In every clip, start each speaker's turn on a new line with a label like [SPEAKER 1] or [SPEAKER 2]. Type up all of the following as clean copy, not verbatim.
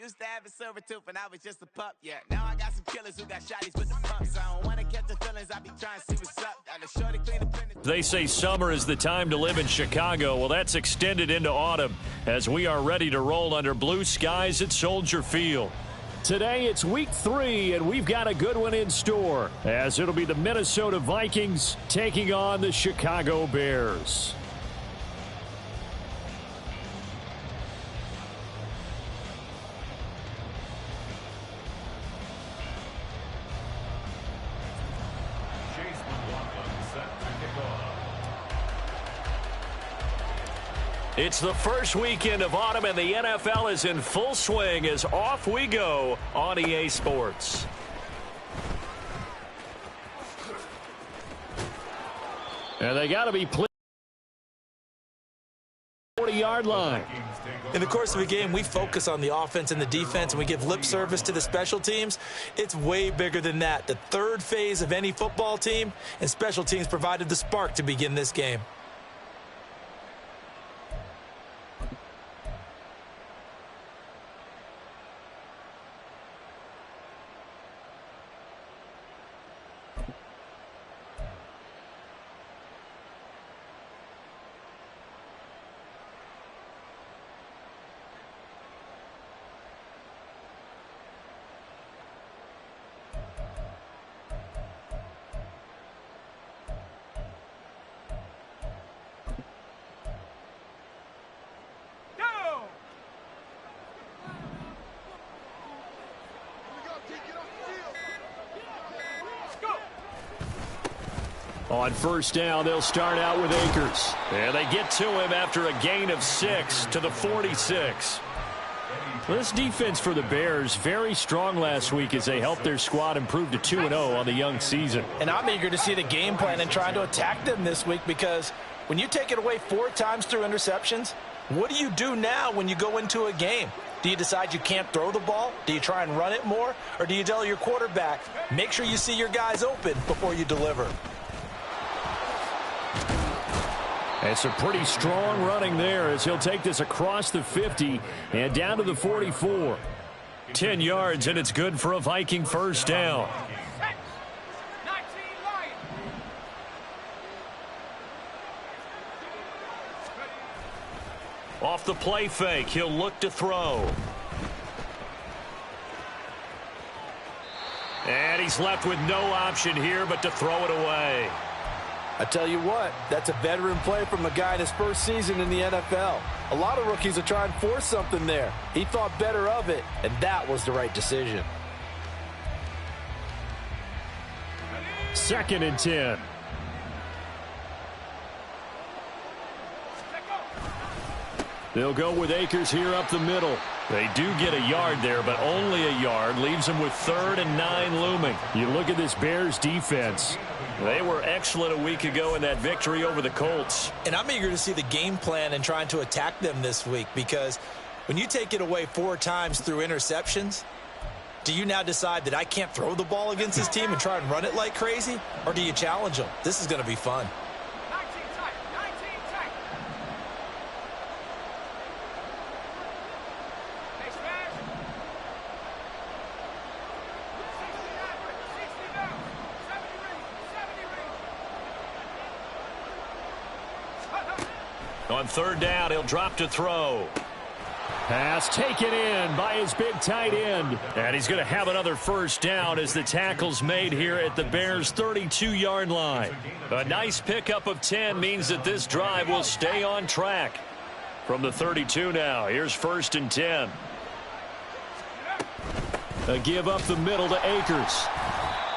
[SPEAKER 1] Used to have a silver tooth and I was just a pup, yeah. Now I got some killers who got shotties with the pumps. I don't wanna catch the feelings, I be trying to see what's up. Shorty clean the finish.
[SPEAKER 2] They say summer is the time to live in Chicago. Well, that's extended into autumn as we are ready to roll under blue skies at Soldier Field. Today it's week 3, and we've got a good one in store, as it'll be the Minnesota Vikings taking on the Chicago Bears. It's the first weekend of autumn, and the NFL is in full swing as off we go on EA Sports. And they got to be 40-yard line.
[SPEAKER 3] In the course of a game, we focus on the offense and the defense, and we give lip service to the special teams. It's way bigger than that. The third phase of any football team, and special teams provided the spark to begin this game.
[SPEAKER 2] On first down, they'll start out with Akers. And they get to him after a gain of 6 to the 46. This defense for the Bears, very strong last week as they helped their squad improve to 2-0 on the young season.
[SPEAKER 3] And I'm eager to see the game plan and trying to attack them this week, because when you take it away 4 times through interceptions, what do you do now when you go into a game? Do you decide you can't throw the ball? Do you try and run it more? Or do you tell your quarterback, make sure you see your guys open before you deliver?
[SPEAKER 2] It's a pretty strong running there as he'll take this across the 50 and down to the 44. 10 yards, and it's good for a Viking first down. Off the play fake, he'll look to throw. And he's left with no option here but to throw it away.
[SPEAKER 4] I tell you what, that's a veteran play from a guy in his first season in the NFL. A lot of rookies are trying to force something there. He thought better of it, and that was the right decision.
[SPEAKER 2] 2nd and 10. They'll go with Akers here up the middle. They do get a yard there, but only a yard. Leaves them with 3rd and 9 looming. You look at this Bears defense. They were excellent a week ago in that victory over the Colts.
[SPEAKER 3] And I'm eager to see the game plan and trying to attack them this week, because when you take it away 4 times through interceptions, do you now decide that I can't throw the ball against this team and try and run it like crazy? Or do you challenge them? This is going to be fun.
[SPEAKER 2] On 3rd down, he'll drop to throw. Pass taken in by his big tight end. And he's going to have another first down as the tackle's made here at the Bears' 32-yard line. A nice pickup of 10 means that this drive will stay on track. From the 32 now, here's 1st and 10. A give up the middle to Akers.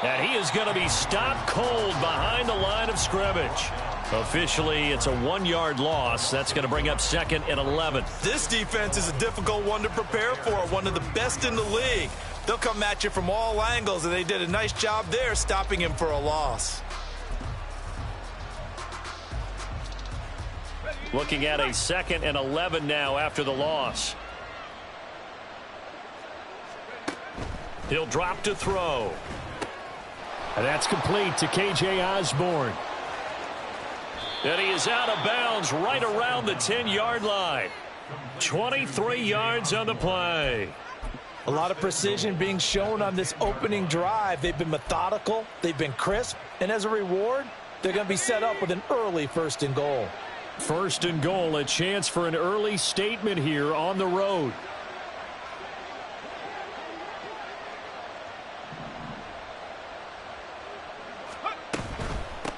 [SPEAKER 2] And he is going to be stopped cold behind the line of scrimmage. Officially, it's a 1-yard loss. That's going to bring up 2nd and 11.
[SPEAKER 3] This defense is a difficult one to prepare for, one of the best in the league. They'll come at you from all angles, and they did a nice job there stopping him for a loss.
[SPEAKER 2] Looking at a 2nd and 11 now after the loss. He'll drop to throw. And that's complete to K.J. Osborne. And he is out of bounds right around the 10-yard line. 23 yards on the play.
[SPEAKER 3] A lot of precision being shown on this opening drive. They've been methodical, they've been crisp, and as a reward, they're going to be set up with an early 1st and goal.
[SPEAKER 2] 1st and goal, a chance for an early statement here on the road.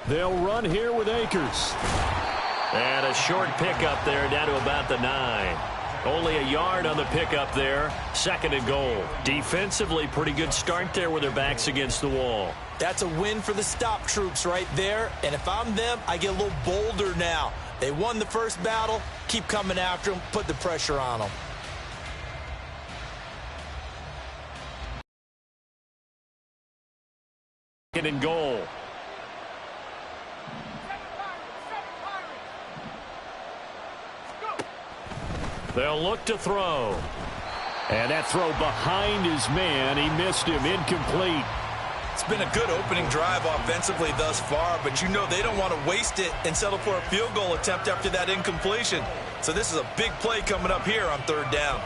[SPEAKER 2] They'll run here with Akers. And a short pickup there down to about the 9. Only a yard on the pickup there. 2nd and goal. Defensively, pretty good start there with their backs against the wall.
[SPEAKER 3] That's a win for the stop troops right there. And if I'm them, I get a little bolder now. They won the first battle. Keep coming after them. Put the pressure on them.
[SPEAKER 2] Second and goal. They'll look to throw. And that throw behind his man. He missed him. Incomplete.
[SPEAKER 3] It's been a good opening drive offensively thus far, but you know they don't want to waste it and settle for a field goal attempt after that incompletion. So this is a big play coming up here on 3rd down.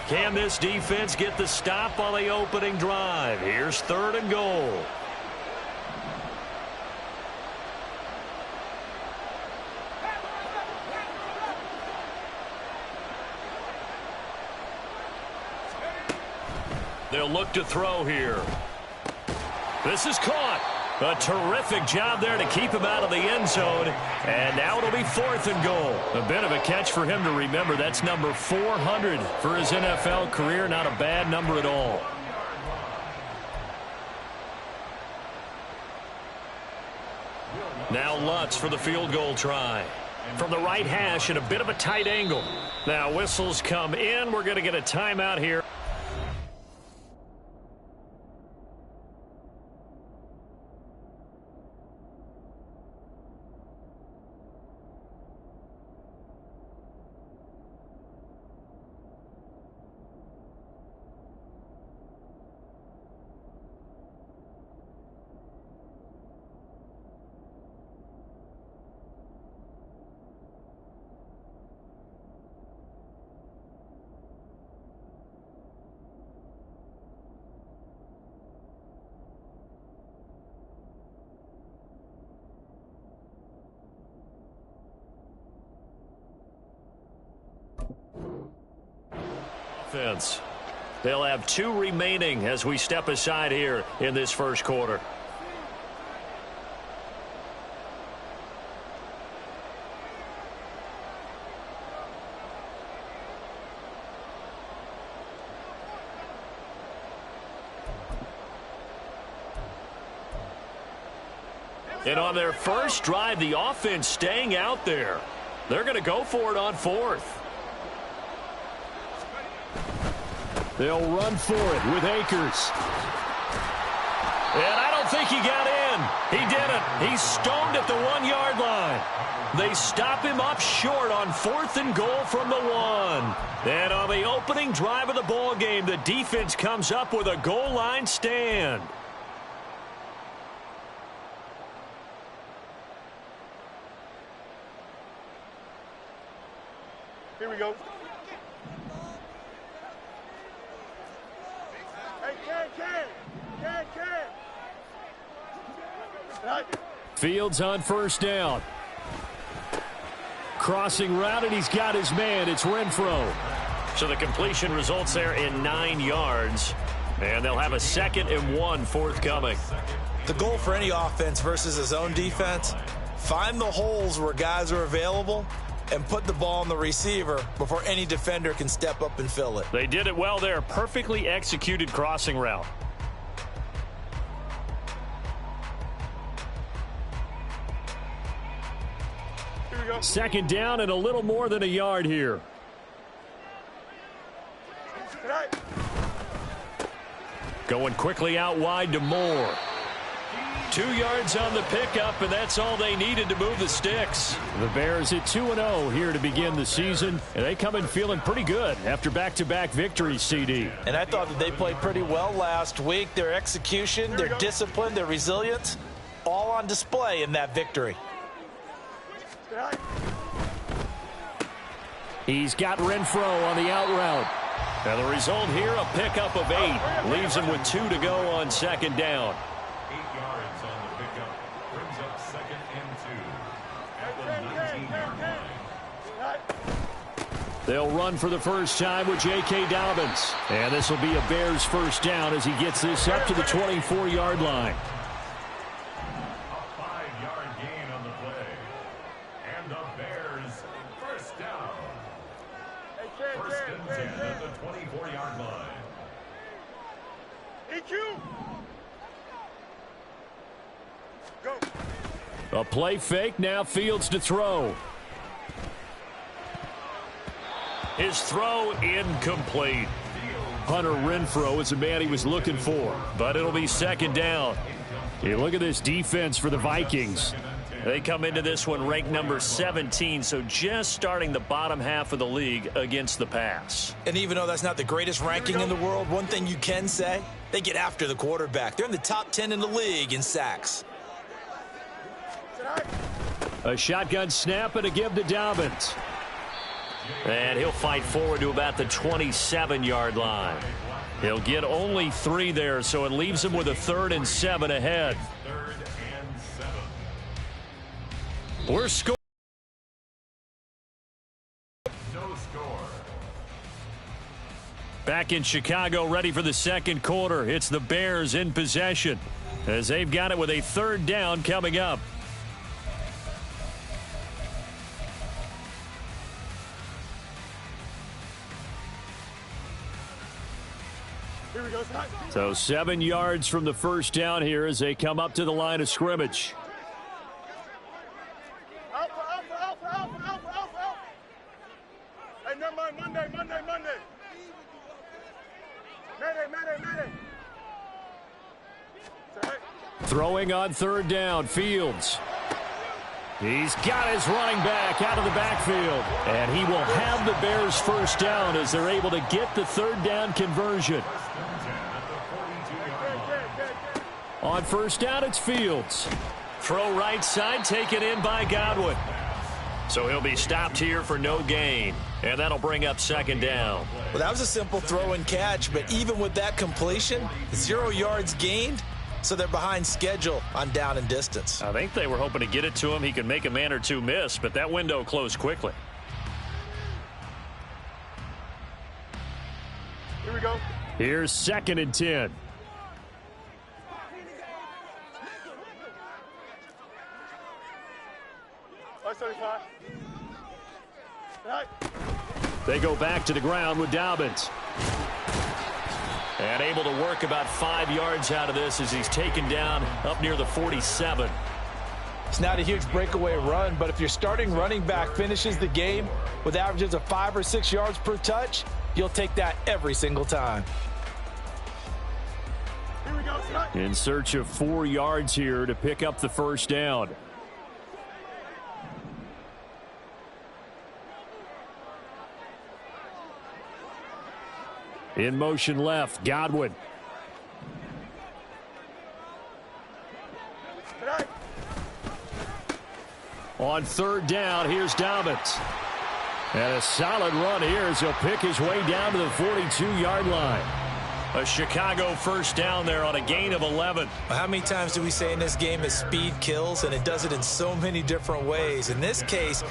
[SPEAKER 2] Can this defense get the stop on the opening drive? Here's 3rd and goal. They'll look to throw here. This is caught. A terrific job there to keep him out of the end zone. And now it'll be 4th and goal. A bit of a catch for him to remember. That's number 400 for his NFL career. Not a bad number at all. Now Lutz for the field goal try. From the right hash at a bit of a tight angle. Now whistles come in. We're going to get a timeout here. Offense. They'll have 2 remaining as we step aside here in this first quarter. And on their first drive, the offense staying out there. They're going to go for it on 4th. They'll run for it with Akers. And I don't think he got in. He didn't. He's stoned at the 1-yard line. They stop him up short on 4th and goal from the 1. And on the opening drive of the ball game, the defense comes up with a goal line stand.
[SPEAKER 5] Here we go.
[SPEAKER 2] Fields on 1st down. Crossing route, and he's got his man. It's Renfro. So the completion results there in 9 yards. And they'll have a 2nd and 1 forthcoming.
[SPEAKER 3] The goal for any offense versus his own defense, find the holes where guys are available and put the ball on the receiver before any defender can step up and fill it.
[SPEAKER 2] They did it well there. Perfectly executed crossing route.
[SPEAKER 5] Here we go.
[SPEAKER 2] 2nd down and a little more than a yard here. Going quickly out wide to Moore. 2 yards on the pickup, and that's all they needed to move the sticks. The Bears at 2-0 here to begin the season, and they come in feeling pretty good after back-to-back victories, CD.
[SPEAKER 3] And I thought that they played pretty well last week. Their execution, their discipline, their resilience, all on display in that victory.
[SPEAKER 2] He's got Renfro on the out route. And the result here, a pickup of 8. Leaves him with 2 to go on second down.
[SPEAKER 6] 8 yards on the pickup. Brings up 2nd and 2. At the 19-yard line.
[SPEAKER 2] They'll run for the first time with J.K. Dobbins. And this will be a Bears first down as he gets this up to the 24-yard line.
[SPEAKER 6] A 5-yard gain on the play. And the Bears first down. First and 10 at the 24-yard line.
[SPEAKER 5] EQ. Go.
[SPEAKER 2] A play fake, now Fields to throw. His throw incomplete. Hunter Renfro is the man he was looking for, but it'll be second down. You look at this defense for the Vikings. They come into this one ranked number 17, so just starting the bottom half of the league against the pass.
[SPEAKER 3] And even though that's not the greatest ranking in the world, one thing you can say, they get after the quarterback. They're in the top 10 in the league in sacks.
[SPEAKER 2] A shotgun snap and a give to Dobbins. And he'll fight forward to about the 27-yard line. He'll get only 3 there, so it leaves him with a 3rd and 7 ahead.
[SPEAKER 6] 3rd and 7.
[SPEAKER 2] We're scoring.
[SPEAKER 6] No score.
[SPEAKER 2] Back in Chicago, ready for the second quarter. It's the Bears in possession as they've got it with a 3rd down coming up.
[SPEAKER 5] Here we go.
[SPEAKER 2] So 7 yards from the first down here as they come up to the line of scrimmage.
[SPEAKER 5] Alpha. Hey, never mind. Monday. Mayday.
[SPEAKER 2] Throwing on 3rd down, Fields. He's got his running back out of the backfield. And he will have the Bears first down as they're able to get the 3rd down conversion. On first down, it's Fields. Throw right side, taken in by Godwin. So he'll be stopped here for no gain. And that'll bring up second down.
[SPEAKER 3] Well, that was a simple throw and catch, but even with that completion, 0 yards gained, so they're behind schedule on down and distance.
[SPEAKER 2] I think they were hoping to get it to him. He could make a man or two miss, but that window closed quickly.
[SPEAKER 5] Here we go.
[SPEAKER 2] Here's 2nd and 10. They go back to the ground with Dobbins. And able to work about 5 yards out of this as he's taken down up near the 47.
[SPEAKER 4] It's not a huge breakaway run, but if your starting running back finishes the game with averages of 5 or 6 yards per touch, you'll take that every single time.
[SPEAKER 5] Here we go.
[SPEAKER 2] In search of 4 yards here to pick up the first down. In motion left, Godwin. On 3rd down, here's Dobbins. And a solid run here as he'll pick his way down to the 42-yard line. A Chicago first down there on a gain of 11.
[SPEAKER 3] How many times do we say in this game that speed kills, and it does it in so many different ways? In this case,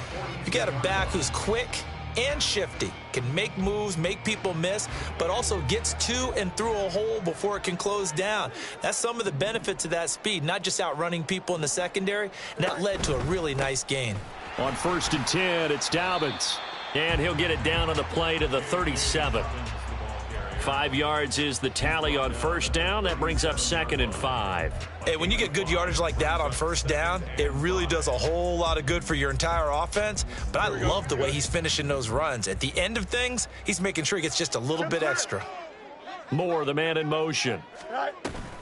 [SPEAKER 3] you got a back who's quick and shifty, can make moves, make people miss, but also gets to and through a hole before it can close down. That's some of the benefits of that speed, not just outrunning people in the secondary, and that led to a really nice gain.
[SPEAKER 2] On 1st and 10, it's Dobbins. And he'll get it down on the play to the 37. 5 yards is the tally on first down. That brings up 2nd and 5.
[SPEAKER 3] Hey, when you get good yardage like that on first down, it really does a whole lot of good for your entire offense. But I love the way he's finishing those runs. At the end of things, he's making sure he gets just a little bit extra.
[SPEAKER 2] Moore, the man in motion.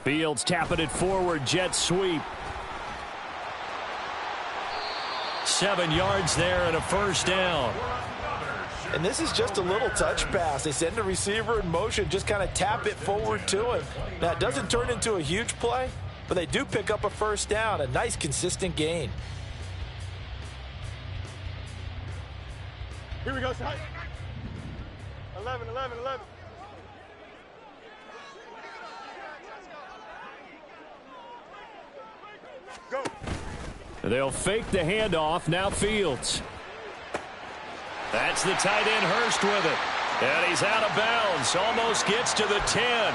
[SPEAKER 2] Fields tapping it forward, jet sweep. 7 yards there and a first down.
[SPEAKER 4] And this is just a little touch pass. They send the receiver in motion, just kind of tap it forward to him. Now, it doesn't turn into a huge play, but they do pick up a first down, a nice, consistent gain.
[SPEAKER 5] Here we go, son. 11, 11, 11. Go.
[SPEAKER 2] They'll fake the handoff. Now Fields. That's the tight end Hurst with it. And he's out of bounds. Almost gets to the 10.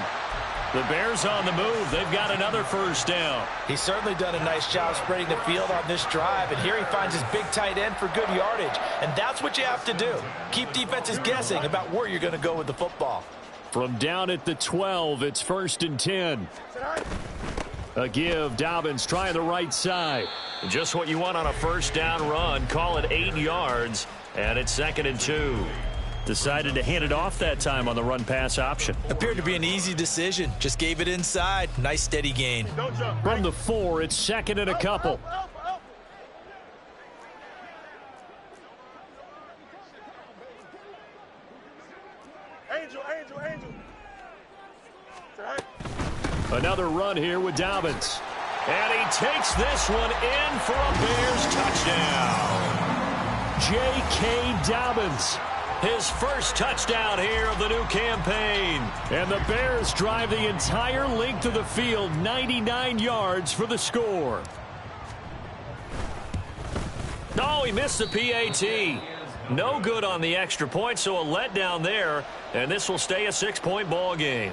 [SPEAKER 2] The Bears on the move. They've got another first down.
[SPEAKER 3] He's certainly done a nice job spreading the field on this drive. And here he finds his big tight end for good yardage. And that's what you have to do. Keep defenses guessing about where you're going to go with the football.
[SPEAKER 2] From down at the 12, it's 1st and 10. A give. Dobbins trying the right side. Just what you want on a first down run. Call it 8 yards. And it's 2nd and 2. Decided to hand it off that time on the run-pass option.
[SPEAKER 3] Appeared to be an easy decision. Just gave it inside. Nice steady gain.
[SPEAKER 2] From the 4, it's 2nd and a couple.
[SPEAKER 5] Angel, angel, angel.
[SPEAKER 2] Another run here with Dobbins. And he takes this one in for a Bears touchdown. J.K. Dobbins. His first touchdown here of the new campaign. And the Bears drive the entire length of the field, 99 yards for the score. No, he missed the PAT. No good on the extra point, so a letdown there. And this will stay a 6-point ball game.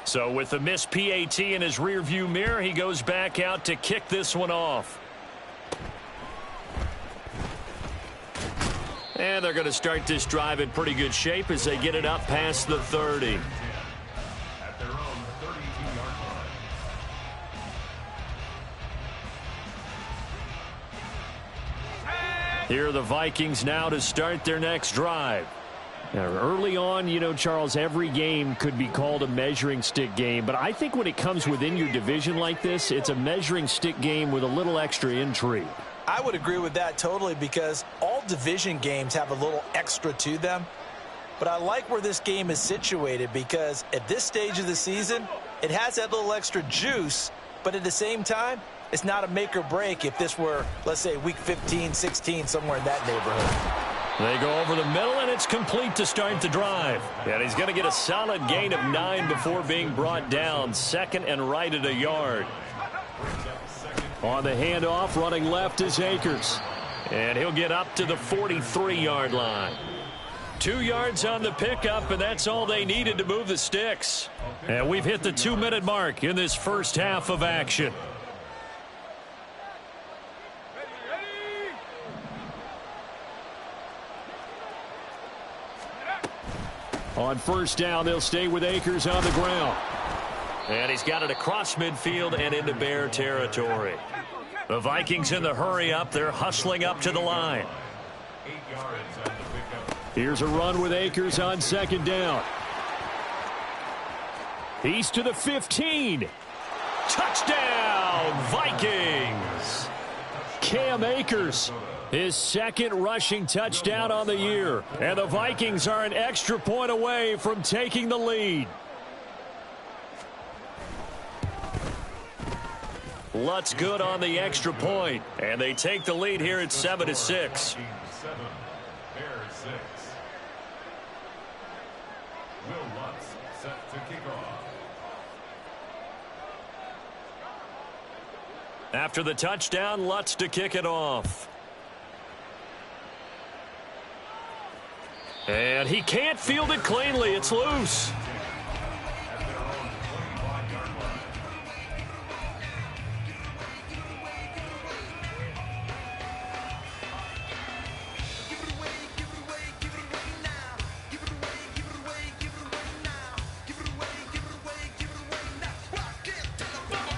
[SPEAKER 2] So with the missed PAT in his rearview mirror, he goes back out to kick this one off. And they're going to start this drive in pretty good shape as they get it up past the 30.
[SPEAKER 6] At their own 32-yard line.
[SPEAKER 2] Here are the Vikings now to start their next drive. Now, early on, you know, Charles, every game could be called a measuring stick game. But I think when it comes within your division like this, it's a measuring stick game with a little extra intrigue.
[SPEAKER 3] I would agree with that totally because all division games have a little extra to them. But I like where this game is situated because at this stage of the season, it has that little extra juice. But at the same time, it's not a make or break if this were, let's say, week 15, 16, somewhere in that neighborhood.
[SPEAKER 2] They go over the middle, and it's complete to start the drive. And he's going to get a solid gain of 9 before being brought down. 2nd and right at a yard. On the handoff, running left is Akers. And he'll get up to the 43-yard line. 2 yards on the pickup, and that's all they needed to move the sticks. And we've hit the 2-minute mark in this first half of action. On first down, they'll stay with Akers on the ground. And he's got it across midfield and into Bear territory. The Vikings in the hurry up. They're hustling up to the line.
[SPEAKER 6] 8 yards on the pickup.
[SPEAKER 2] Here's a run with Akers on 2nd down. He's to the 15. Touchdown, Vikings. Cam Akers. His 2nd rushing touchdown on the year. And the Vikings are an extra point away from taking the lead. Lutz good on the extra point. And they take the lead here at 7-6.
[SPEAKER 6] 7, Bears 6. Will Lutz set to kick off.
[SPEAKER 2] After the touchdown, Lutz to kick it off. And he can't field it cleanly. It's loose.
[SPEAKER 6] At their own 25-yard line.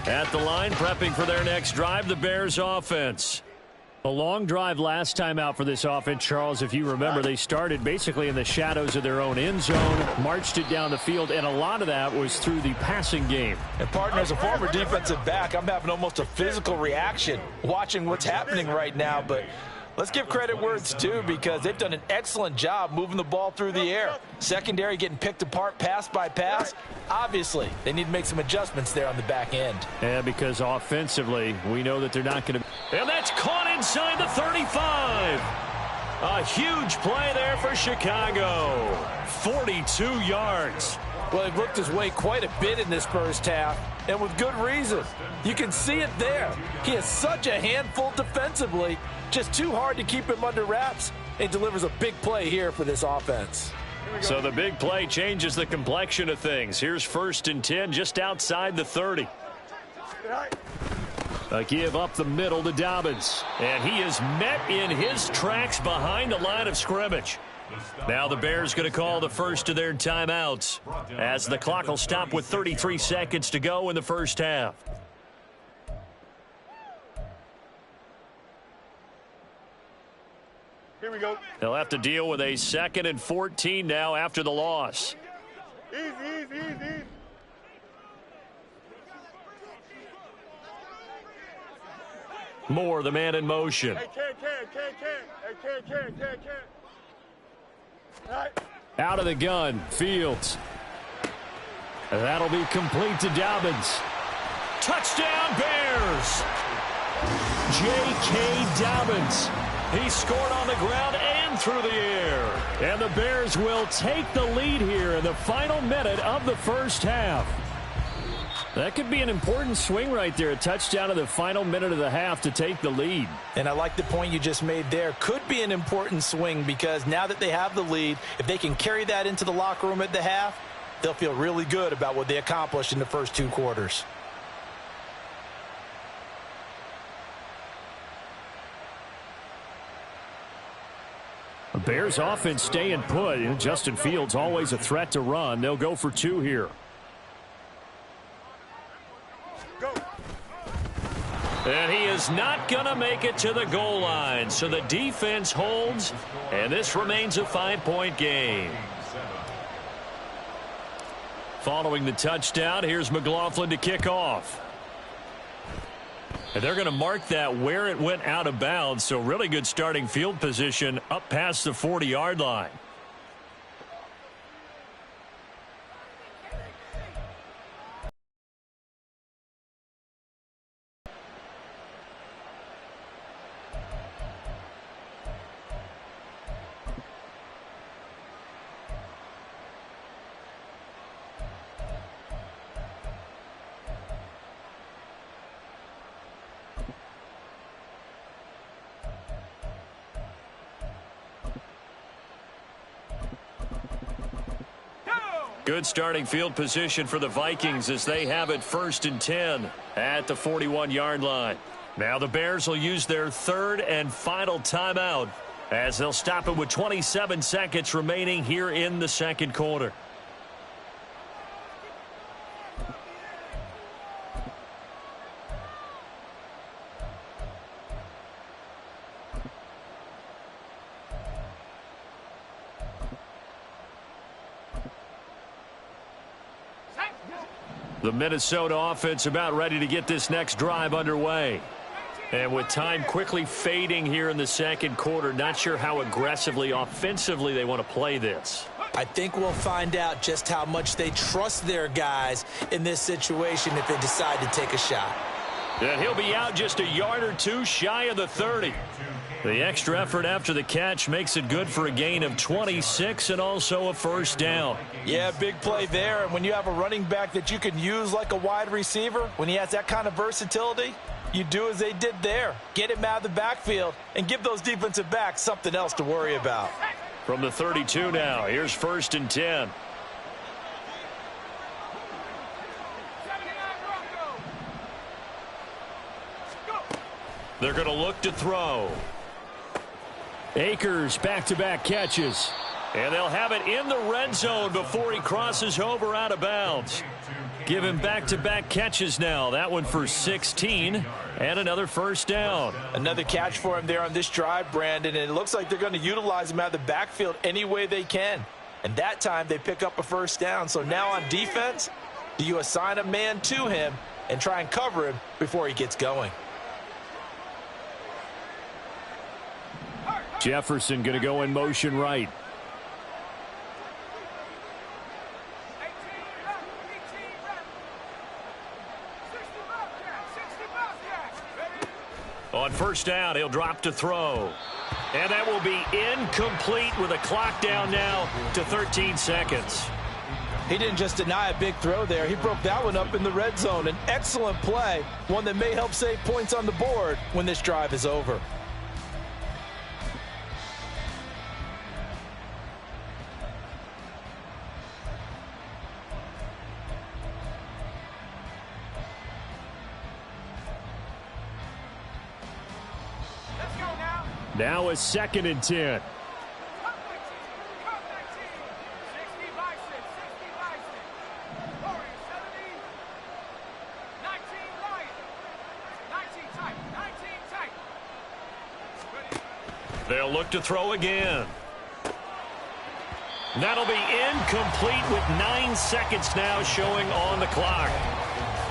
[SPEAKER 2] At the line, prepping for their next drive, the Bears offense. A long drive last time out for this offense, Charles. If you remember, they started basically in the shadows of their own end zone, marched it down the field, and a lot of that was through the passing game.
[SPEAKER 3] And, partner, as a former defensive back, I'm having almost a physical reaction watching what's happening right now. But Let's give credit where it's due because they've done an excellent job moving the ball through the air. Secondary getting picked apart pass by pass. Obviously, they need to make some adjustments there on the back end.
[SPEAKER 2] Yeah, because offensively, we know that they're not going to. And that's caught inside the 35. A huge play there for Chicago. 42 yards.
[SPEAKER 4] Well, he worked his way quite a bit in this first half, and with good reason. You can see it there. He is such a handful defensively, just too hard to keep him under wraps, and delivers a big play here for this offense.
[SPEAKER 2] So the big play changes the complexion of things. Here's 1st and 10 just outside the 30. A give up the middle to Dobbins, and he is met in his tracks behind the line of scrimmage. Now the Bears going to call the first of their timeouts as the clock will stop with 33 seconds to go in the first half.
[SPEAKER 5] Here we go.
[SPEAKER 2] They'll have to deal with a 2nd and 14 now after the loss.
[SPEAKER 5] Easy.
[SPEAKER 2] Moore, the man in motion.
[SPEAKER 5] Hey, can. All right.
[SPEAKER 2] Out of the gun, Fields. And that'll be complete to Dobbins. Touchdown, Bears! J.K. Dobbins. He scored on the ground and through the air. And the Bears will take the lead here in the final minute of the first half. That could be an important swing right there. A touchdown in the final minute of the half to take the lead.
[SPEAKER 3] And I like the point you just made there. Could be an important swing because now that they have the lead, if they can carry that into the locker room at the half, they'll feel really good about what they accomplished in the first 2 quarters.
[SPEAKER 2] The Bears offense staying put. Justin Fields always a threat to run. They'll go for 2 here.
[SPEAKER 5] Go.
[SPEAKER 2] And he is not going to make it to the goal line. So the defense holds, and this remains a 5-point game. Following the touchdown, here's McLaughlin to kick off. And they're going to mark that where it went out of bounds. So really good starting field position up past the 40-yard line. Good starting field position for the Vikings as they have it 1st and 10 at the 41-yard line. Now the Bears will use their 3rd and final timeout as they'll stop it with 27 seconds remaining here in the 2nd quarter. The Minnesota offense about ready to get this next drive underway. And with time quickly fading here in the 2nd quarter, not sure how aggressively, offensively they want to play this.
[SPEAKER 3] I think we'll find out just how much they trust their guys in this situation if they decide to take a shot.
[SPEAKER 2] And he'll be out just a yard or 2 shy of the 30. The extra effort after the catch makes it good for a gain of 26 and also a 1st down.
[SPEAKER 3] Yeah, big play there. And when you have a running back that you can use like a wide receiver, when he has that kind of versatility, you do as they did there. Get him out of the backfield and give those defensive backs something else to worry about.
[SPEAKER 2] From the 32 now, here's 1st and 10. They're going to look to throw. Akers back-to-back catches. And they'll have it in the red zone before he crosses over out of bounds. Give him back-to-back catches now. That one for 16 and another 1st down.
[SPEAKER 3] Another catch for him there on this drive, Brandon, and it looks like they're going to utilize him out of the backfield any way they can. And that time they pick up a 1st down. So now on defense, do you assign a man to him and try and cover him before he gets going?
[SPEAKER 2] Jefferson going to go in motion right. On first down, he'll drop to throw. And that will be incomplete with a clock down now to 13 seconds.
[SPEAKER 3] He didn't just deny a big throw there. He broke that one up in the red zone. An excellent play, one that may help save points on the board when this drive is over.
[SPEAKER 2] Now a 2nd and 10. They'll look to throw again. That'll be incomplete with 9 seconds now showing on the clock.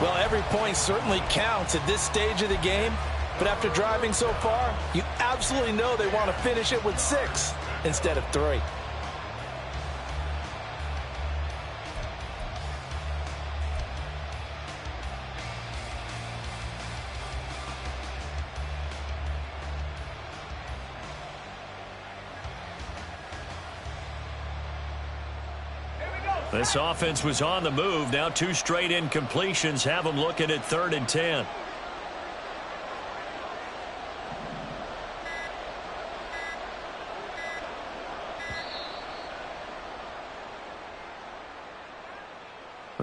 [SPEAKER 3] Well, every point certainly counts at this stage of the game. But after driving so far, you absolutely know they want to finish it with 6 instead of 3.
[SPEAKER 2] This offense was on the move. Now 2 straight incompletions have them looking at 3rd and 10.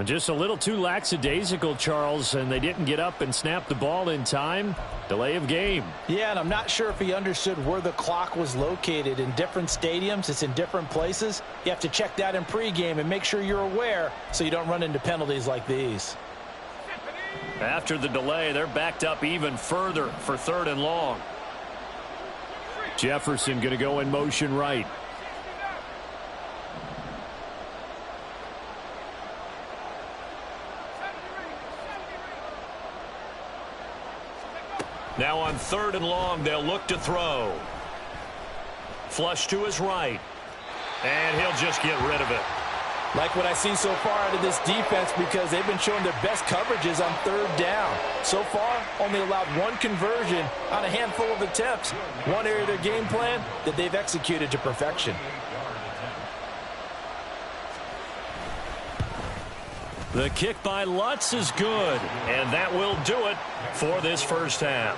[SPEAKER 2] Just a little too lackadaisical, Charles, and they didn't get up and snap the ball in time. Delay of game.
[SPEAKER 3] Yeah, and I'm not sure if he understood where the clock was located. In different stadiums, it's in different places. You have to check that in pregame and make sure you're aware so you don't run into penalties like these.
[SPEAKER 2] After the delay, they're backed up even further for 3rd and long. Jefferson going to go in motion right. Now on 3rd and long, they'll look to throw. Flush to his right. And he'll just get rid of it.
[SPEAKER 3] Like what I see so far out of this defense because they've been showing their best coverages on 3rd down. So far, only allowed 1 conversion on a handful of attempts. One area of their game plan that they've executed to perfection.
[SPEAKER 2] The kick by Lutz is good, and that will do it for this first half.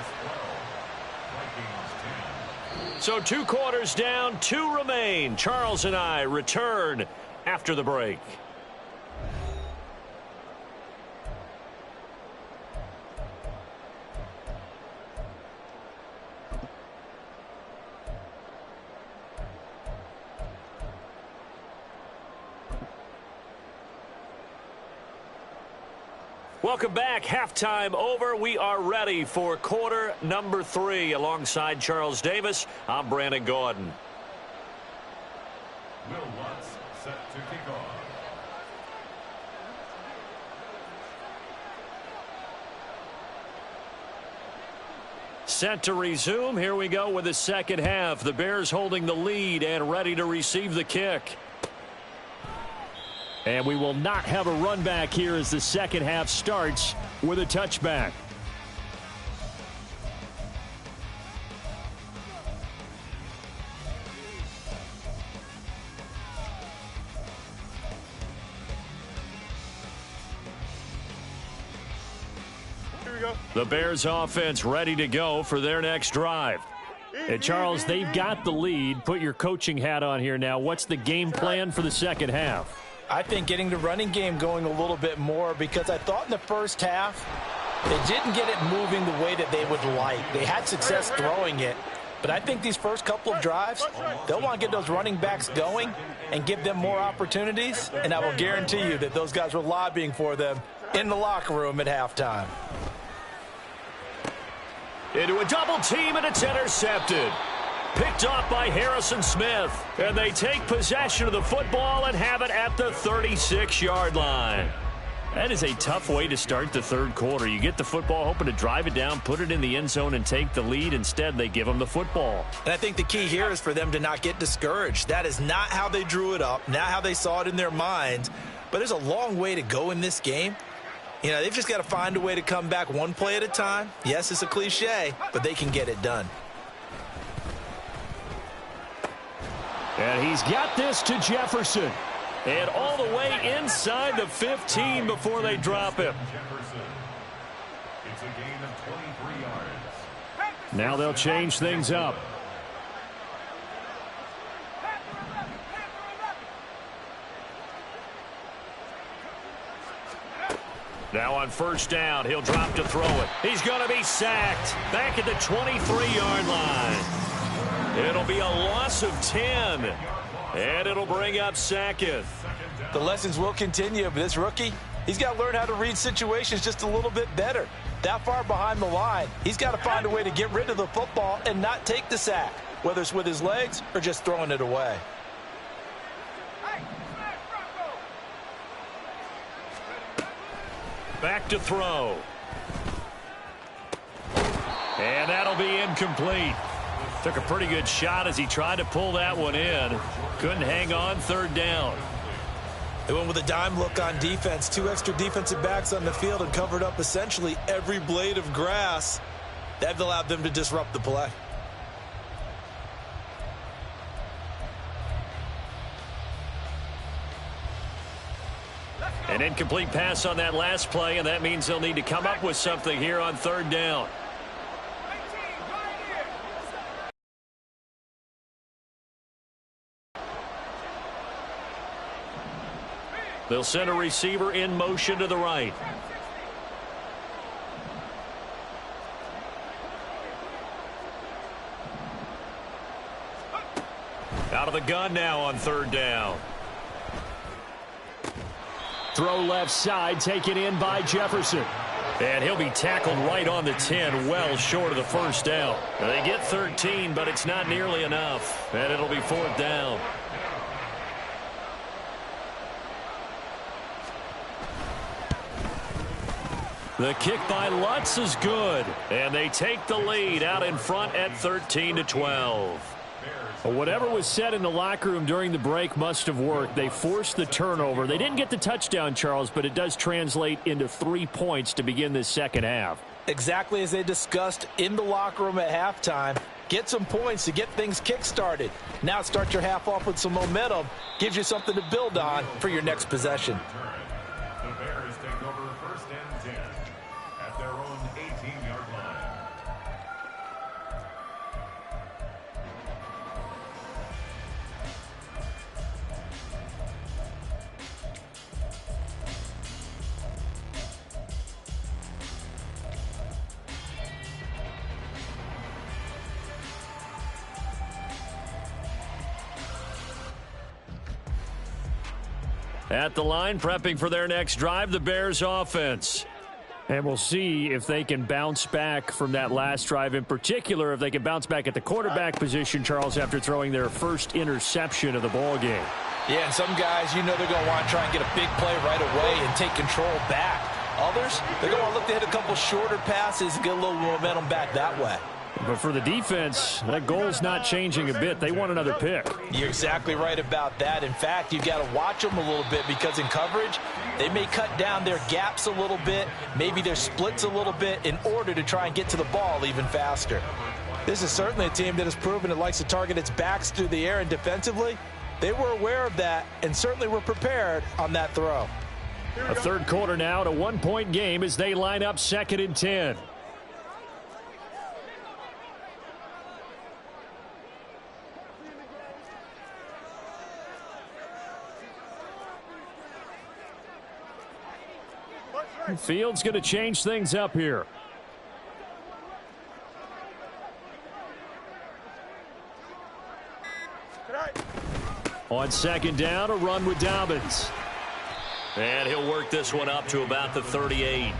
[SPEAKER 2] So 2 quarters down, 2 remain. Charles and I return after the break. Welcome back. Halftime over. We are ready for quarter number 3. Alongside Charles Davis, I'm Brandon Gordon.
[SPEAKER 6] Will Lutz set to kick off.
[SPEAKER 2] Set to resume. Here we go with the second half. The Bears holding the lead and ready to receive the kick. And we will not have a run back here as the second half starts with a touchback.
[SPEAKER 5] Here we go.
[SPEAKER 2] The Bears offense ready to go for their next drive. And Charles, they've got the lead. Put your coaching hat on here now. What's the game plan for the second half?
[SPEAKER 3] I think getting the running game going a little bit more because I thought in the first half they didn't get it moving the way that they would like. They had success throwing it, but I think these first couple of drives, they'll want to get those running backs going and give them more opportunities, and I will guarantee you that those guys were lobbying for them in the locker room at halftime.
[SPEAKER 2] Into a double team, and it's intercepted. Picked off by Harrison Smith. And they take possession of the football and have it at the 36-yard line. That is a tough way to start the third quarter. You get the football, hoping to drive it down, put it in the end zone, and take the lead. Instead, they give them the football.
[SPEAKER 3] And I think the key here is for them to not get discouraged. That is not how they drew it up, not how they saw it in their minds. But there's a long way to go in this game. You know, they've just got to find a way to come back one play at a time. Yes, it's a cliche, but they can get it done.
[SPEAKER 2] And he's got this to Jefferson. And all the way inside the 15 before they drop him.
[SPEAKER 6] It's a gain of 23 yards.
[SPEAKER 2] Now they'll change things up. Now on first down, he'll drop to throw it. He's going to be sacked back at the 23-yard line. It'll be a loss of 10. And it'll bring up second.
[SPEAKER 3] The lessons will continue, but this rookie, he's got to learn how to read situations just a little bit better. That far behind the line, he's got to find a way to get rid of the football and not take the sack, whether it's with his legs or just throwing it away.
[SPEAKER 2] Back to throw. And that'll be incomplete. Took a pretty good shot as he tried to pull that one in. Couldn't hang on third down.
[SPEAKER 3] They went with a dime look on defense. 2 extra defensive backs on the field and covered up essentially every blade of grass. That allowed them to disrupt the play.
[SPEAKER 2] An incomplete pass on that last play, and that means they'll need to come up with something here on third down. They'll send a receiver in motion to the right. Out of the gun now on third down. Throw left side, taken in by Jefferson. And he'll be tackled right on the 10, well short of the first down. Now they get 13, but it's not nearly enough. And it'll be fourth down. The kick by Lutz is good. And they take the lead out in front at 13-12. Whatever was said in the locker room during the break must have worked. They forced the turnover. They didn't get the touchdown, Charles, but it does translate into 3 points to begin this second half.
[SPEAKER 3] Exactly as they discussed in the locker room at halftime. Get some points to get things kick-started. Now start your half off with some momentum. Gives you something to build on for your next possession.
[SPEAKER 6] The Bears take over first and 10 at their own 18-yard line.
[SPEAKER 2] At the line, prepping for their next drive, the Bears offense. And we'll see if they can bounce back from that last drive. In particular, if they can bounce back at the quarterback position, Charles, after throwing their first interception of the ball game.
[SPEAKER 3] Yeah, and some guys, you know they're going to want to try and get a big play right away and take control back. Others, they're going to look to hit a couple shorter passes and get a little momentum back that way.
[SPEAKER 2] But for the defense, that goal's not changing a bit. They want another pick.
[SPEAKER 3] You're exactly right about that. In fact, you've got to watch them a little bit because in coverage, they may cut down their gaps a little bit, maybe their splits a little bit in order to try and get to the ball even faster. This is certainly a team that has proven it likes to target its backs through the air, and defensively, they were aware of that and certainly were prepared on that throw.
[SPEAKER 2] A third quarter now at a 1-point game as they line up 2nd and 10. Fields going to change things up here. On second down, a run with Dobbins. And he'll work this one up to about the 38.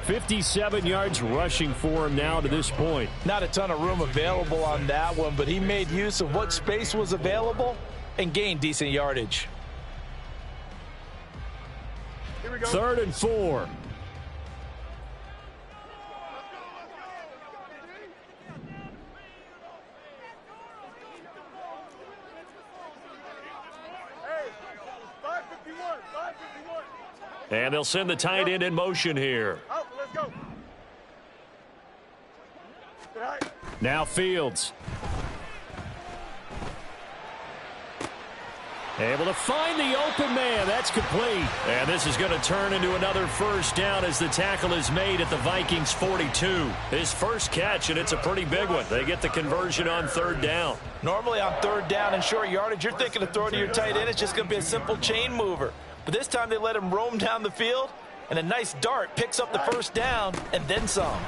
[SPEAKER 2] 57 yards rushing for him now to this point.
[SPEAKER 3] Not a ton of room available on that one, but he made use of what space was available and gained decent yardage.
[SPEAKER 2] 3rd and 4. And they'll send the tight end in motion here.
[SPEAKER 5] Let's go.
[SPEAKER 2] Now Fields. Able to find the open man. That's complete. And this is going to turn into another first down as the tackle is made at the Vikings 42. His first catch, and it's a pretty big one. They get the conversion on 3rd down.
[SPEAKER 3] Normally on 3rd down and short yardage, you're thinking of throwing to your tight end. It's just going to be a simple chain mover. But this time they let him roam down the field, and a nice dart picks up the first down and then some.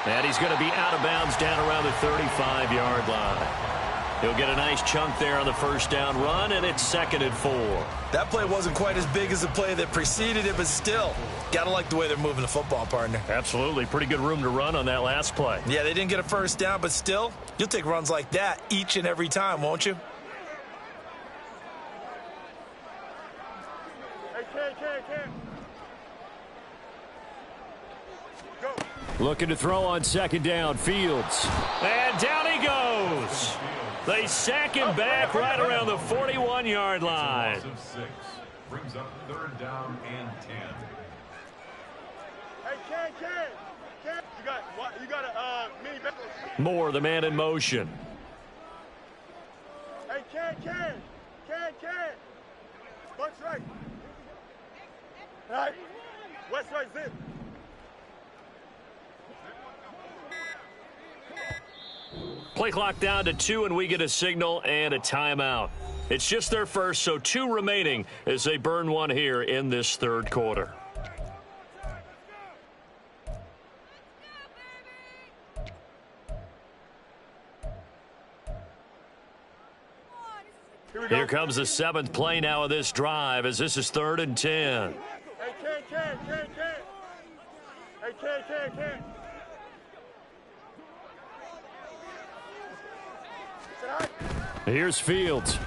[SPEAKER 2] And he's going to be out of bounds down around the 35-yard line. He'll get a nice chunk there on the first down run, and it's 2nd and 4.
[SPEAKER 3] That play wasn't quite as big as the play that preceded it, but still, got to like the way they're moving the football, partner.
[SPEAKER 2] Absolutely. Pretty good room to run on that last play.
[SPEAKER 3] Yeah, they didn't get a first down, but still, you'll take runs like that each and every time, won't you?
[SPEAKER 2] Looking to throw on 2nd down, Fields. And down he goes. They sack him back right around the 41-yard line.
[SPEAKER 6] Loss of 6 brings up 3rd down and 10.
[SPEAKER 5] Hey, Ken. You got a mini back.
[SPEAKER 2] Moore, the man in motion.
[SPEAKER 5] Hey, Ken. What's right? Right. West right, zip.
[SPEAKER 2] Play clock down to 2, and we get a signal and a timeout. It's just their first, so 2 remaining as they burn one here in this 3rd quarter. Here comes the 7th play now of this drive as this is 3rd and 10.
[SPEAKER 5] Hey, Ken. Hey, Ken.
[SPEAKER 2] Here's Fields.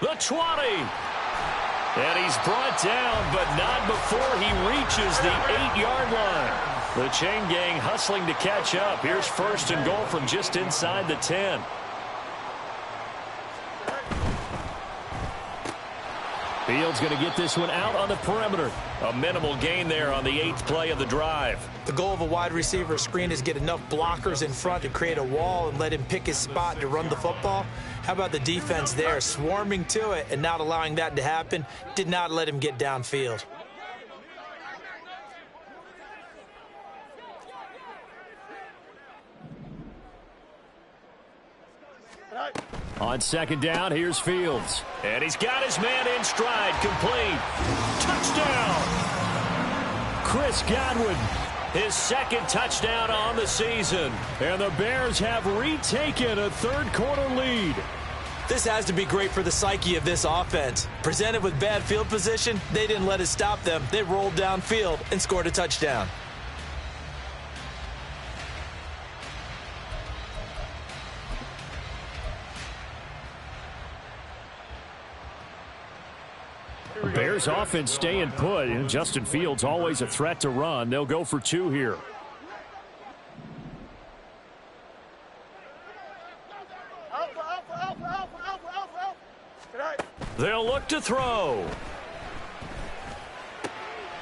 [SPEAKER 2] The 20. And he's brought down, but not before he reaches the 8-yard line. The chain gang hustling to catch up. Here's 1st and goal from just inside the 10. Fields going to get this one out on the perimeter. A minimal gain there on the 8th play of the drive.
[SPEAKER 3] The goal of a wide receiver screen is get enough blockers in front to create a wall and let him pick his spot to run the football. How about the defense there, swarming to it and not allowing that to happen? Did not let him get downfield.
[SPEAKER 2] On 2nd down, here's Fields. And he's got his man in stride, complete. Touchdown! Chris Godwin, his 2nd touchdown on the season. And the Bears have retaken a 3rd quarter lead.
[SPEAKER 3] This has to be great for the psyche of this offense. Presented with bad field position, they didn't let it stop them. They rolled downfield and scored a touchdown.
[SPEAKER 2] Bears offense staying put, and Justin Fields always a threat to run. They'll go for 2 here. They'll look to throw.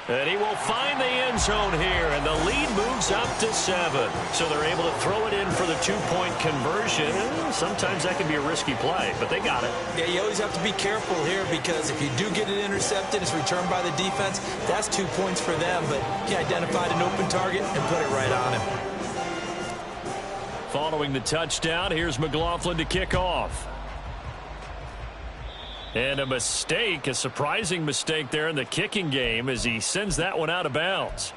[SPEAKER 2] And he will find the end zone here, and the lead moves up to 7. So they're able to throw it in for the 2-point conversion. Sometimes that can be a risky play, but they got it.
[SPEAKER 3] Yeah, you always have to be careful here because if you do get it intercepted, it's returned by the defense. That's 2 points for them, but he identified an open target and put it right on him.
[SPEAKER 2] Following the touchdown, here's McLaughlin to kick off. And a mistake, a surprising mistake there in the kicking game as he sends that one out of bounds.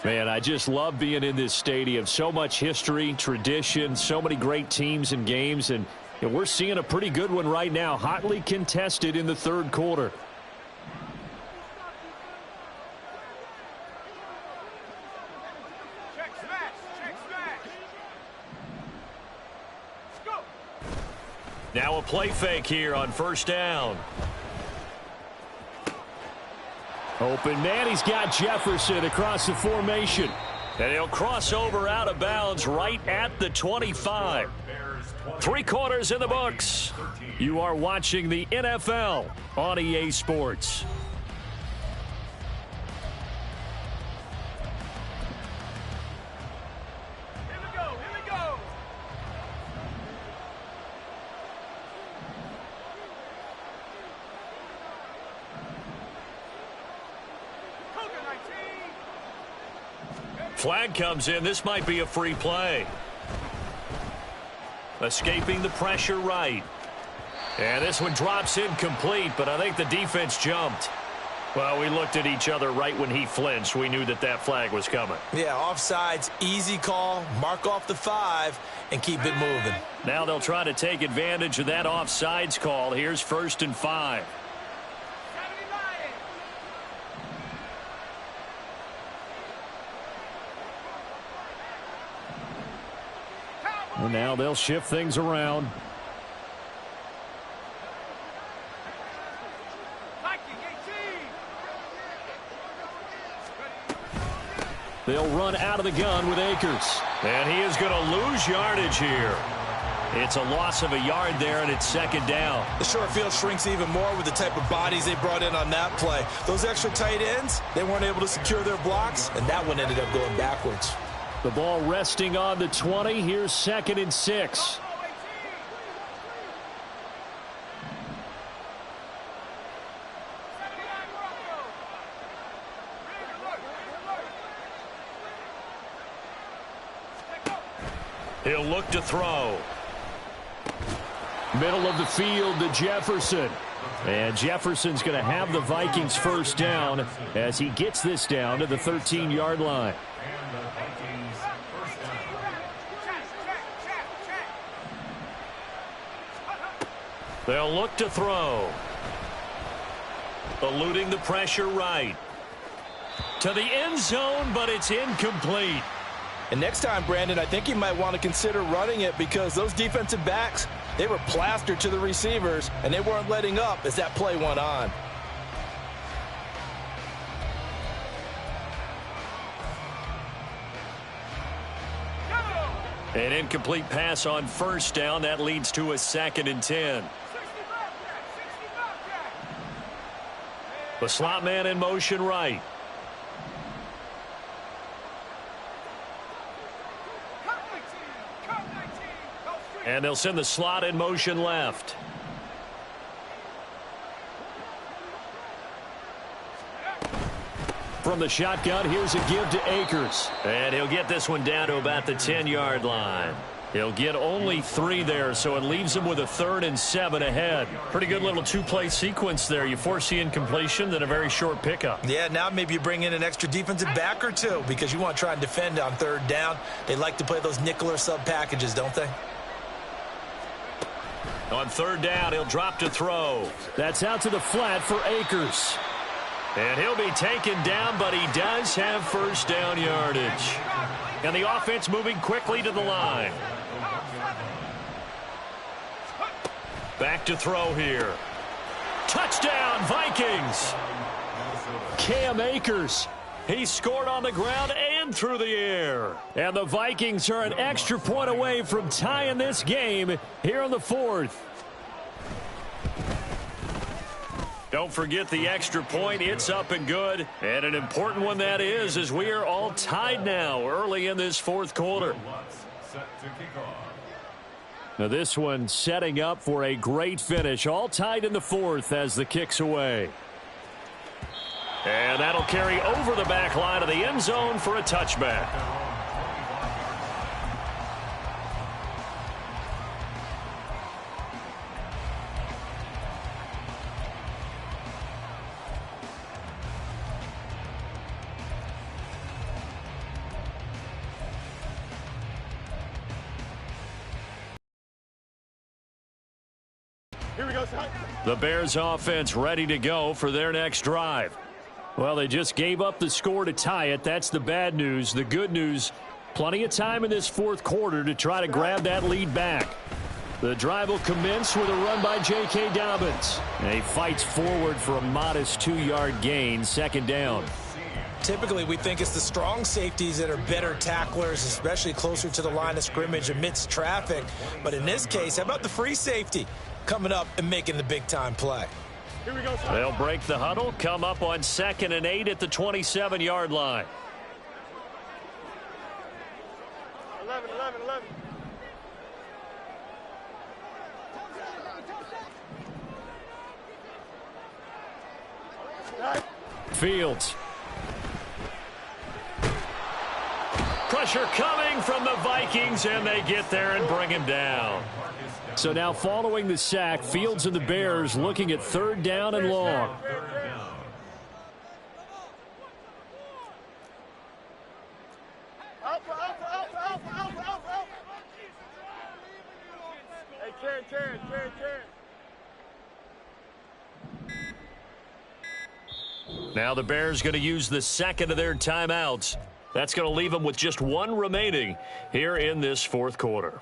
[SPEAKER 2] Man, I just love being in this stadium. So much history, tradition, so many great teams and games. And we're seeing a pretty good one right now, hotly contested in the 3rd quarter. Now a play fake here on first down. Open man, he's got Jefferson across the formation. And he'll cross over out of bounds right at the 25. 3 quarters in the books. You are watching the NFL on EA Sports. Flag comes in. This might be a free play. Escaping the pressure right. And this one drops incomplete, but I think the defense jumped. Well, we looked at each other right when he flinched. We knew that that flag was coming.
[SPEAKER 3] Yeah, offsides, easy call, mark off the 5, and keep it moving.
[SPEAKER 2] Now they'll try to take advantage of that offsides call. Here's 1st and 5. And now they'll shift things around. They'll run out of the gun with Akers. And he is going to lose yardage here. It's a loss of a yard there, and it's 2nd down.
[SPEAKER 3] The short field shrinks even more with the type of bodies they brought in on that play. Those extra tight ends, they weren't able to secure their blocks, and that one ended up going backwards.
[SPEAKER 2] The ball resting on the 20. Here's 2nd and 6. He'll look to throw. Middle of the field to Jefferson. And Jefferson's going to have the Vikings 1st down as he gets this down to the 13-yard line. They'll look to throw. Eluding the pressure right. To the end zone, but it's incomplete.
[SPEAKER 3] And next time, Brandon, I think you might want to consider running it because those defensive backs, they were plastered to the receivers, and they weren't letting up as that play went on.
[SPEAKER 2] An incomplete pass on 1st down. That leads to a 2nd and 10. The slot man in motion right. And they'll send the slot in motion left. From the shotgun, here's a give to Akers. And he'll get this one down to about the 10-yard line. He'll get only 3 there, so it leaves him with a 3rd and 7 ahead. Pretty good little 2-play sequence there. You force the incompletion, then a very short pickup.
[SPEAKER 3] Yeah, now maybe you bring in an extra defensive back or 2 because you want to try and defend on 3rd down. They like to play those nickel or sub packages, don't they?
[SPEAKER 2] On 3rd down, he'll drop to throw. That's out to the flat for Akers. And he'll be taken down, but he does have 1st down yardage. And the offense moving quickly to the line. Back to throw here. Touchdown, Vikings! Cam Akers. He scored on the ground and through the air. And the Vikings are an extra point away from tying this game here in the 4th. Don't forget the extra point. It's up and good. And an important one that is, as we are all tied now early in this 4th quarter. Now this one setting up for a great finish. All tied in the 4th as the kick's away. And that'll carry over the back line of the end zone for a touchback.
[SPEAKER 5] Here we go, son.
[SPEAKER 2] The Bears offense ready to go for their next drive. Well, they just gave up the score to tie it. That's the bad news. The good news, plenty of time in this 4th quarter to try to grab that lead back. The drive will commence with a run by J.K. Dobbins. And he fights forward for a modest 2-yard gain, second down.
[SPEAKER 3] Typically, we think it's the strong safeties that are better tacklers, especially closer to the line of scrimmage amidst traffic. But in this case, how about the free safety coming up and making the big-time play?
[SPEAKER 5] Here we go, sir.
[SPEAKER 2] They'll break the huddle, come up on 2nd and 8 at the 27-yard line.
[SPEAKER 5] 11.
[SPEAKER 2] Fields. Pressure coming from the Vikings, and they get there and bring him down. So now following the sack, Fields and the Bears looking at 3rd down and long.
[SPEAKER 5] Alpha. Hey, Karen.
[SPEAKER 2] Now the Bears going to use the second of their timeouts. That's going to leave them with just 1 remaining here in this 4th quarter.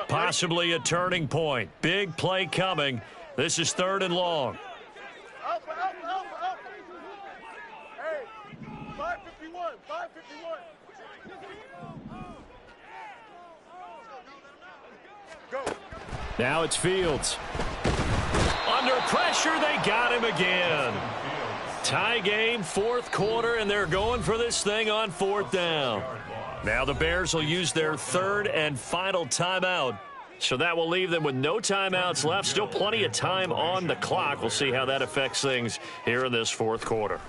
[SPEAKER 2] Possibly a turning point. Big play coming. This is 3rd and long.
[SPEAKER 5] Alpha. Hey, 551. Go.
[SPEAKER 2] Now it's Fields. Under pressure, they got him again. Tie game, 4th quarter, and they're going for this thing on 4th down. Now the Bears will use their 3rd and final timeout. So that will leave them with no timeouts left. Still plenty of time on the clock. We'll see how that affects things here in this 4th quarter.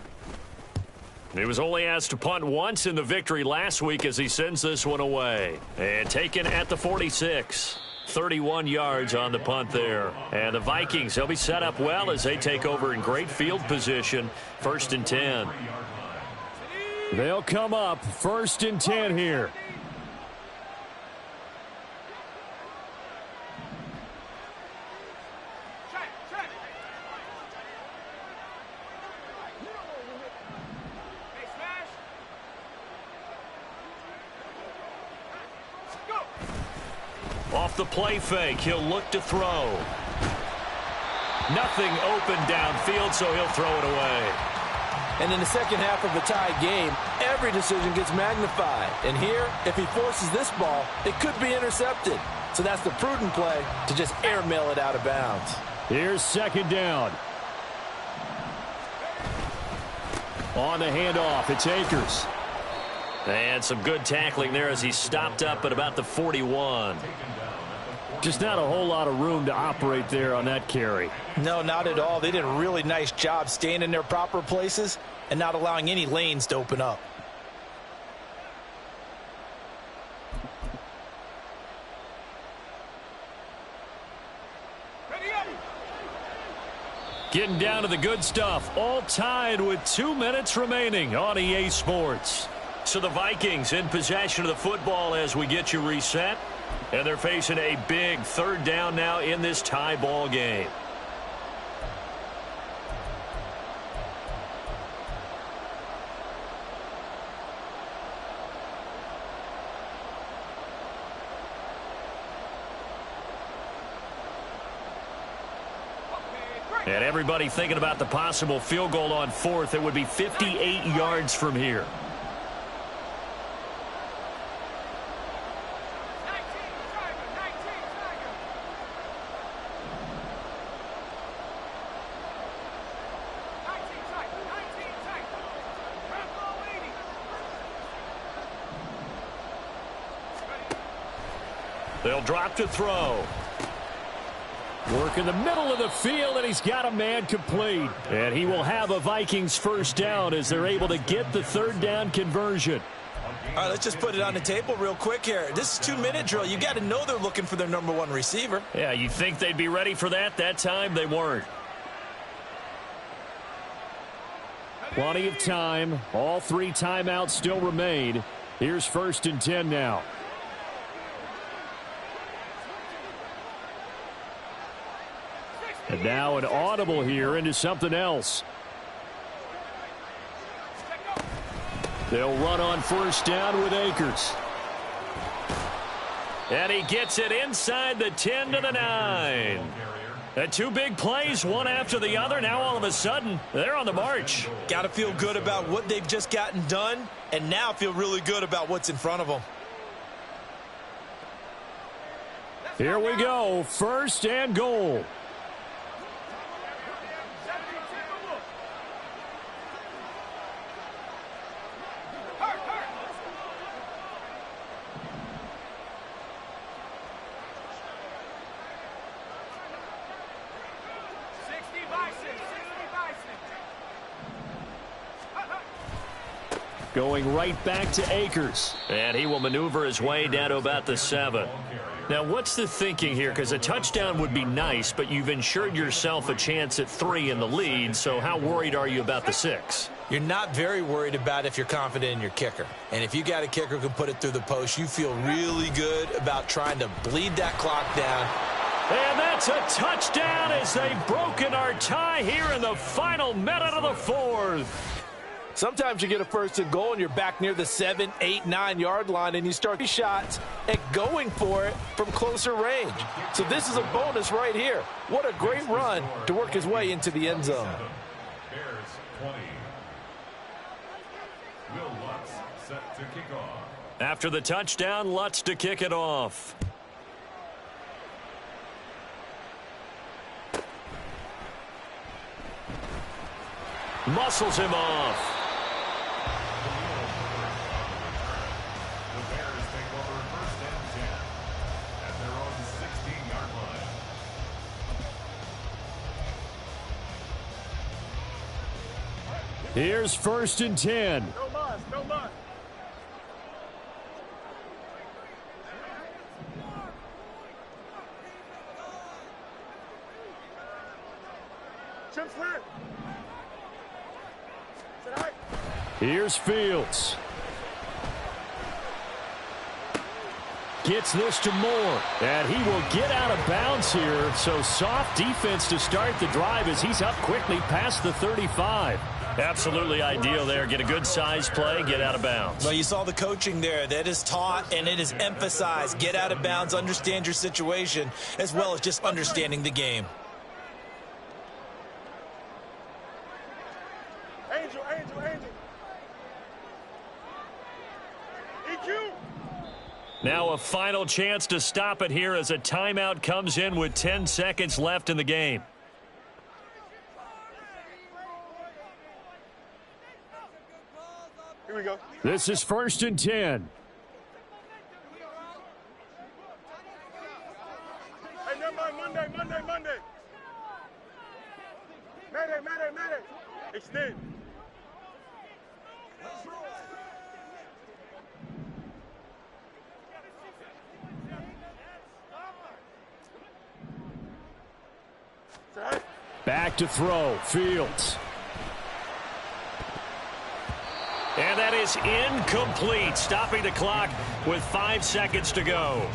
[SPEAKER 2] He was only asked to punt once in the victory last week as he sends this one away. And taken at the 46. 31 yards on the punt there. And the Vikings, they'll be set up well as they take over in great field position. 1st and 10. They'll come up 1st and 10 here. Off the play fake, he'll look to throw. Nothing open downfield, so he'll throw it away.
[SPEAKER 4] And in the second half of the tie game, every decision gets magnified. And here, if he forces this ball, it could be intercepted. So that's the prudent play to just airmail it out of bounds.
[SPEAKER 2] Here's 2nd down. On the handoff, it's Akers. And some good tackling there as he stopped up at about the 41. Just not a whole lot of room to operate there on that carry.
[SPEAKER 3] No, not at all. They did a really nice job staying in their proper places and not allowing any lanes to open up.
[SPEAKER 2] Getting down to the good stuff. All tied with 2 minutes remaining on EA Sports. So the Vikings in possession of the football as we get you reset. And they're facing a big 3rd down now in this tie ball game. And everybody thinking about the possible field goal on 4th. It would be 58 yards from here. They'll drop to throw. Work in the middle of the field, and he's got a man complete. And he will have a Vikings 1st down as they're able to get the 3rd down conversion.
[SPEAKER 3] All right, let's just put it on the table real quick here. This is 2-minute drill. You got to know they're looking for their number 1 receiver.
[SPEAKER 2] Yeah, you'd think they'd be ready for that. That time they weren't. Plenty of time. All 3 timeouts still remain. Here's 1st and 10 now. And now an audible here into something else. They'll run on first down with Akers. And he gets it inside the 10 to the 9. Two big plays, one after the other. Now all of a sudden, they're on the march.
[SPEAKER 3] Got to feel good about what they've just gotten done, and now feel really good about what's in front of them.
[SPEAKER 2] Here we go, first and goal. Going right back to Akers. And he will maneuver his way down to about the 7. Now, what's the thinking here? Because a touchdown would be nice, but you've ensured yourself a chance at 3 in the lead, so how worried are you about the 6?
[SPEAKER 3] You're not very worried about if you're confident in your kicker. And if you got a kicker who can put it through the post, you feel really good about trying to bleed that clock down.
[SPEAKER 2] And that's a touchdown as they've broken our tie here in the final minute of the 4th.
[SPEAKER 4] Sometimes you get a first and goal and you're back near the 7, 8, 9 yard line and you start shots at going for it from closer range. So this is a bonus right here. What a great run to work his way into the end zone.
[SPEAKER 6] Bears 20. Will Lutz set to kick off.
[SPEAKER 2] After the touchdown, Lutz to kick it off. Muscles him off.
[SPEAKER 6] The Bears take over first and 10 at their own 16-yard line.
[SPEAKER 2] Here's first and 10.
[SPEAKER 5] No muss, no muss. Chip slip.
[SPEAKER 2] Here's Fields. Gets this to Moore. And he will get out of bounds here. So soft defense to start the drive as he's up quickly past the 35. Absolutely ideal there. Get a good size play, get out of bounds.
[SPEAKER 3] Well, you saw the coaching there. That is taught and it is emphasized. Get out of bounds, understand your situation, as well as just understanding the game.
[SPEAKER 5] Angel. EQ.
[SPEAKER 2] Now a final chance to stop it here as a timeout comes in with 10 seconds left in the game.
[SPEAKER 5] Here we go.
[SPEAKER 2] This is first and 10.
[SPEAKER 5] Hey, never mind. Monday. Mayday. Extend.
[SPEAKER 2] Back to throw. Fields. And that is incomplete, stopping the clock with 5 seconds to go.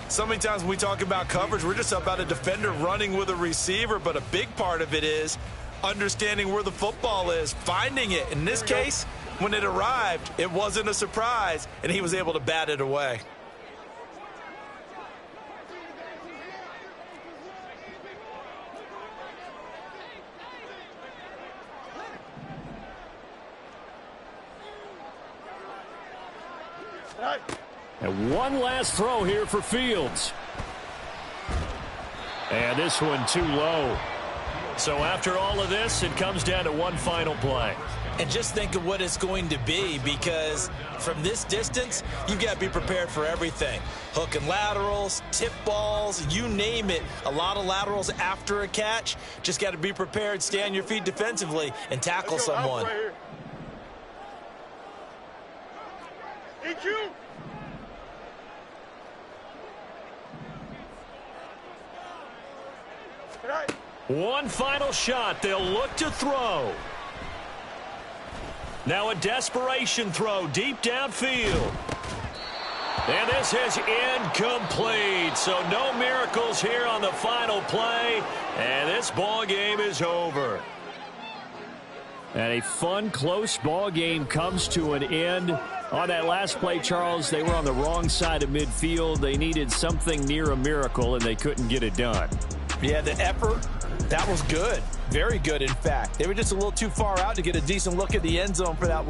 [SPEAKER 3] So many times when we talk about coverage, we're just about a defender running with a receiver, but a big part of it is understanding where the football is, finding it. In this case, when it arrived, it wasn't a surprise, and he was able to bat it away.
[SPEAKER 2] And one last throw here for Fields. And this one too low. So after all of this, it comes down to one final play.
[SPEAKER 3] And just think of what it's going to be, because from this distance, you've got to be prepared for everything. Hook and laterals, tip balls, you name it. A lot of laterals after a catch. Just got to be prepared, stay on your feet defensively, and tackle someone.
[SPEAKER 5] EQ.
[SPEAKER 2] One final shot. They'll look to throw. Now a desperation throw deep downfield. And this is incomplete. So no miracles here on the final play. And this ball game is over. And a fun, close ball game comes to an end. On that last play, Charles, they were on the wrong side of midfield. They needed something near a miracle, and they couldn't get it done.
[SPEAKER 3] Yeah, the effort, that was good. Very good, in fact. They were just a little too far out to get a decent look at the end zone for that.